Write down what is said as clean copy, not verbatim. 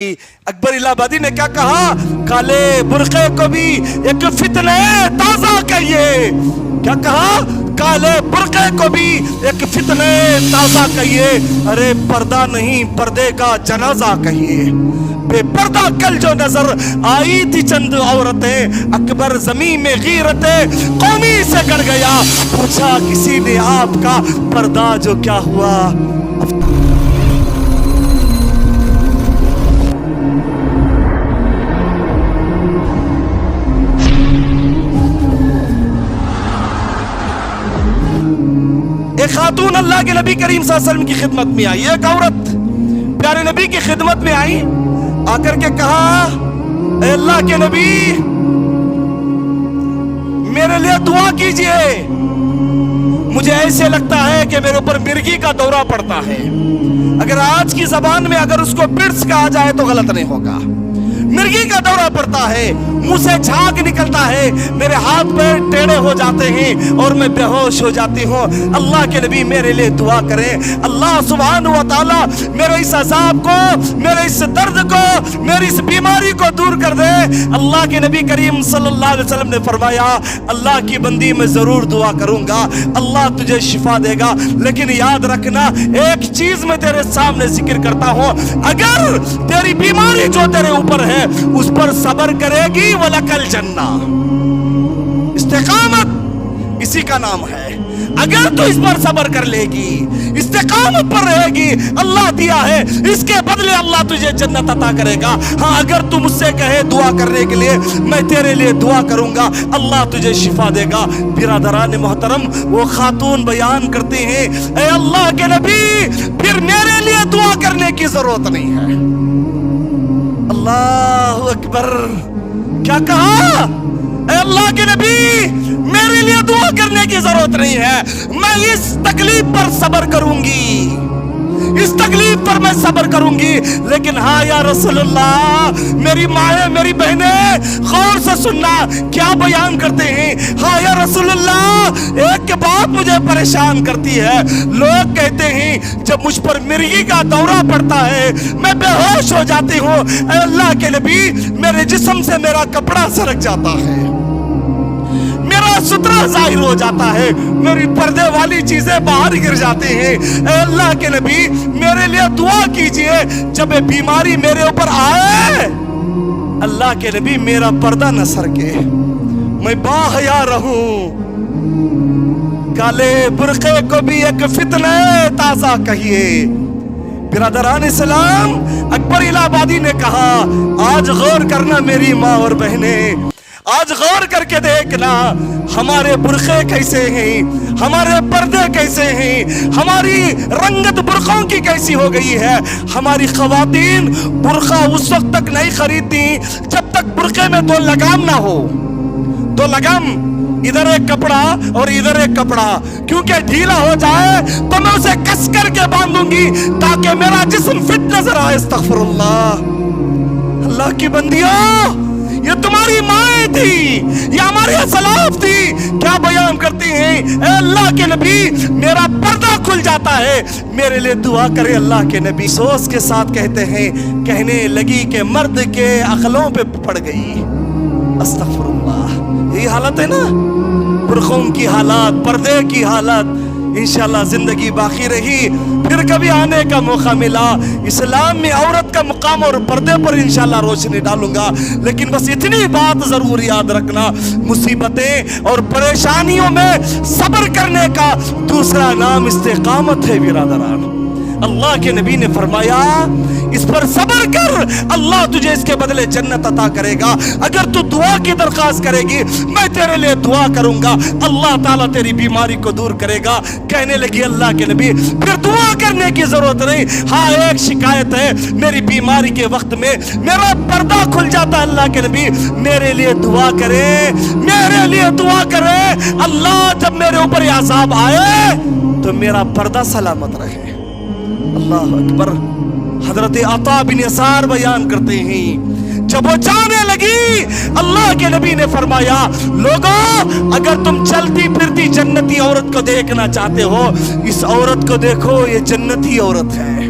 اکبر الہٰبادی نے کیا کہا؟ کالے برقے کو بھی ایک فتنہ تازہ کہیے. کیا کہا؟ کالے برقے کو بھی ایک فتنہ تازہ کہیے. ارے پردہ نہیں پردے کا جنازہ کہیے. بے پردہ کل جو نظر آئی تھی چند عورتیں، اکبر زمین میں غیرتیں قومی سے گڑ گیا. پوچھا کسی نے آپ کا پردہ جو کیا ہوا؟ ایک خاتون اللہ کے نبی کریم صلی اللہ علیہ وسلم کی خدمت میں آئی. ایک عورت پیارے نبی کی خدمت میں آئی، آ کر کے کہا اے اللہ کے نبی میرے لیے دعا کیجئے، مجھے ایسے لگتا ہے کہ میرے اوپر مرگی کا دورہ پڑتا ہے. اگر آج کی زبان میں اگر اس کو پڑس کہا جائے تو غلط نہیں ہوگا. مرگی کا دورہ پڑتا ہے، منہ سے جھاگ نکلتا ہے، میرے ہاتھ پیر ٹیڑے ہو جاتے ہیں اور میں بے ہوش ہو جاتی ہوں. اللہ کے نبی میرے لیے دعا کریں، اللہ سبحانہ و تعالی میرے اس عذاب کو، میرے اس درد کو، میری اس بیماری کو دور کر دے. اللہ کے نبی کریم صلی اللہ علیہ وسلم نے فرمایا اللہ کی بندی میں ضرور دعا کروں گا، اللہ تجھے شفا دے گا، لیکن یاد رکھنا ایک چیز میں تیرے سامنے ذکر کرتا ہوں، اگر تیری بیماری جو تیرے اوپر ہے اس پر صبر کرے گی وَلَكَ الْجَنَّةُ، استقامت اسی کا نام ہے. اگر تو اس پر صبر کر لے گی، استقامت پر رہے گی، اللہ دیا ہے، اس کے بدلے اللہ تجھے جنت عطا کرے گا. ہاں اگر تم مجھ سے کہے دعا کرنے کے لیے، میں تیرے لیے دعا کروں گا، اللہ تجھے شفا دے گا. برادران محترم، وہ خاتون بیان کرتے ہیں اے اللہ کے نبی پھر میرے لیے دعا کرنے کی ضرورت نہیں ہے. اللہ اکبر، کیا کہا؟ اے اللہ کے نبی میرے لیے دعا کرنے کی ضرورت نہیں ہے، میں اس تکلیف پر صبر کروں گی، اس تکلیف پر میں صبر کروں گی. لیکن ہاں یا رسول اللہ، میری مائیں میری بہنیں غور سے سننا کیا بیان کرتے ہیں. ہاں یا رسول اللہ، ایک بات مجھے پریشان کرتی ہے، لوگ کہتے ہیں جب مجھ پر مرگی کا دورہ پڑتا ہے میں بے ہوش ہو جاتی ہوں. اے اللہ کے نبی میرے جسم سے میرا کپڑا سرک جاتا ہے، میرا سترہ ظاہر ہو جاتا ہے، میری پردے والی چیزیں باہر گر جاتے ہیں. اے اللہ کے نبی میرے لیے دعا کیجئے، جب یہ بیماری میرے اوپر آئے اللہ کے نبی میرا پردہ نہ سرکے، میں باحیا رہوں. کالے برقے کو بھی ایک فتنہ تازہ کہیے. برادران اسلام، اکبر الہٰبادی نے کہا آج غور کرنا میری ماں اور بہنیں، آج غور کر کے دیکھنا ہمارے برقے کیسے ہیں، ہمارے پردے کیسے ہیں، ہماری رنگت برقوں کی کیسی ہو گئی ہے. ہماری خواتین برقع اس وقت تک نہیں خریدتی جب تک برقے میں دو لگام نہ ہو. دو لگام، ادھر ایک کپڑا اور ادھر ایک کپڑا، کیونکہ ڈھیلا ہو جائے تو میں اسے کس کر کے باندھوں گی تاکہ میرا جسم فٹ نظر آئے. استغفر اللہ. اللہ کی بندیوں، یہ تمہاری مائیں تھی، یہ ہماری اسلاف تھی، کیا بیان کرتی ہیں اے اللہ کے نبی میرا پردہ کھل جاتا ہے، میرے لیے دعا کرے. اللہ کے نبی سوس کے ساتھ کہتے ہیں، کہنے لگی کہ مرد کے عقلوں پہ پڑ گئی. استغفر اللہ. یہی حالت ہے نا، برقوں کی حالات، پردے کی حالت. انشاءاللہ زندگی باقی رہی پھر کبھی آنے کا موقع ملا، اسلام میں عورت کا مقام اور پردے پر انشاءاللہ روشنی ڈالوں گا. لیکن بس اتنی بات ضرور یاد رکھنا، مصیبتیں اور پریشانیوں میں صبر کرنے کا دوسرا نام استقامت ہے. برادران، اللہ کے نبی نے فرمایا اس پر صبر کر، اللہ تجھے اس کے بدلے جنت عطا کرے گا. اگر تو دعا کی درخواست کرے گی میں تیرے لیے دعا کروں گا، اللہ تعالیٰ تیری بیماری کو دور کرے گا. کہنے لگی اللہ کے نبی پھر دعا کرنے کی ضرورت نہیں. ہاں ایک شکایت ہے، میری بیماری کے وقت میں میرا پردہ کھل جاتا ہے. اللہ کے نبی میرے لیے دعا کرے، میرے لیے دعا کرے، اللہ جب میرے اوپر یہ عذاب آئے تو میرا پردہ سلامت رہے. اللہ اکبر. حضرت عطا بن یسار بیان کرتے ہیں جب وہ جانے لگی اللہ کے نبی نے فرمایا لوگوں اگر تم چلتی پھرتی جنتی عورت کو دیکھنا چاہتے ہو، اس عورت کو دیکھو، یہ جنتی عورت ہے.